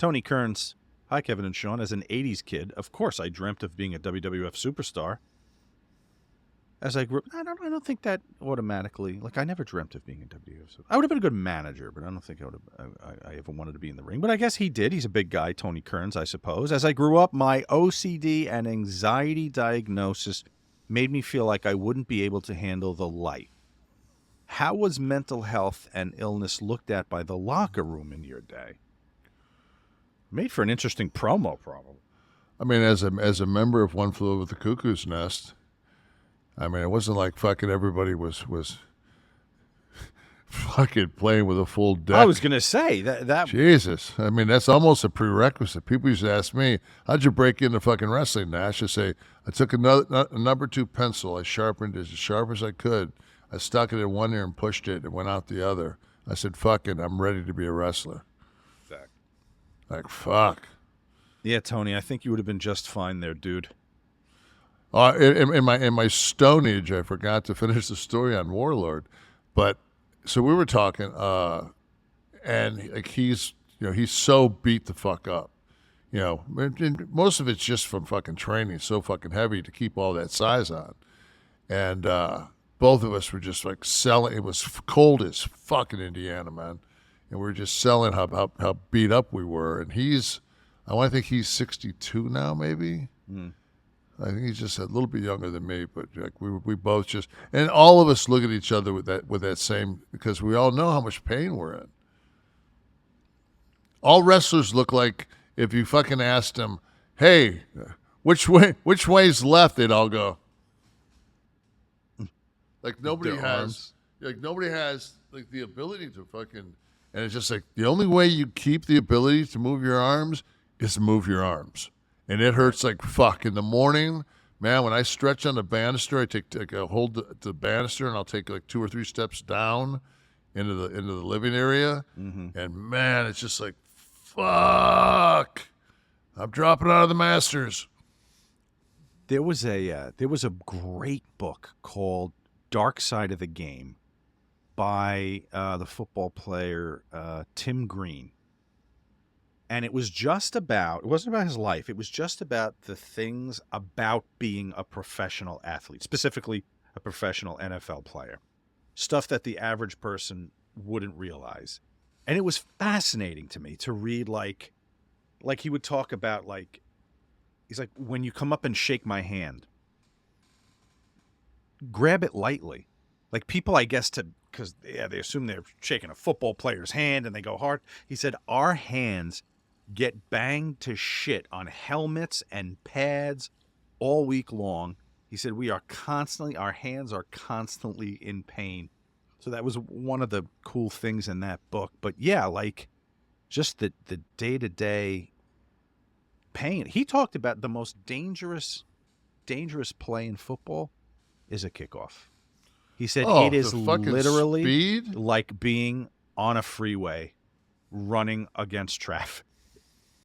Tony Kearns. Hi, Kevin and Sean. As an 80s kid, of course I dreamt of being a WWF superstar. As I grew, I don't think that automatically. Like, I never dreamt of being a WWF. I would have been a good manager, but I don't think I ever wanted to be in the ring. But I guess he did. He's a big guy, Tony Kearns, I suppose. As I grew up, my OCD and anxiety diagnosis made me feel like I wouldn't be able to handle the life. How was mental health and illness looked at by the locker room in your day? Made for an interesting promo, probably. I mean, as a member of One Flew Over the Cuckoo's Nest, I mean, it wasn't like fucking everybody was fucking playing with a full deck. I was gonna say that. Jesus, I mean, that's almost a prerequisite. People used to ask me, "How'd you break into fucking wrestling?" Nash, I say, "I took a number 2 pencil. I sharpened it as sharp as I could. I stuck it in one ear and pushed it, and went out the other. I said, fucking, I'm ready to be a wrestler." Exactly. Like, fuck. Yeah, Tony, I think you would have been just fine there, dude. In my Stone Age, I forgot to finish the story on Warlord, but so we were talking, and like he's so beat the fuck up, and most of it's just from fucking training, so fucking heavy to keep all that size on, and both of us were just like selling. It was cold as fucking Indiana, man, and we were just selling how beat up we were, and I think he's 62 now, maybe. Mm. I think he's just a little bit younger than me, but like we both just, and all of us look at each other with that same, because we all know how much pain we're in. All wrestlers look like if you fucking asked them, "Hey, which way's left?" They'd all go. Like nobody has like the ability to fucking, and it's just like the only way you keep the ability to move your arms is to move your arms. And it hurts like fuck in the morning, man. When I stretch on the banister, I hold the banister and I'll take like 2 or 3 steps down into the living area, and man, it's just like fuck. I'm dropping out of the Masters. There was a great book called Dark Side of the Game by the football player Tim Green. And it wasn't about his life. It was just about the things about being a professional athlete, specifically a professional NFL player. Stuff that the average person wouldn't realize. And it was fascinating to me to read, like he would talk about, like, he's like, when you come up and shake my grab it lightly. Like people, I guess, because they assume they're shaking a football player's hand and they go hard. He said, our hands get banged to shit on helmets and pads all week long. He said, our hands are constantly in pain. So that was one of the cool things in that book. But yeah, like just the day-to-day pain. He talked about the most dangerous play in football is a kickoff. He said it is literally speed? like being on a freeway running against traffic.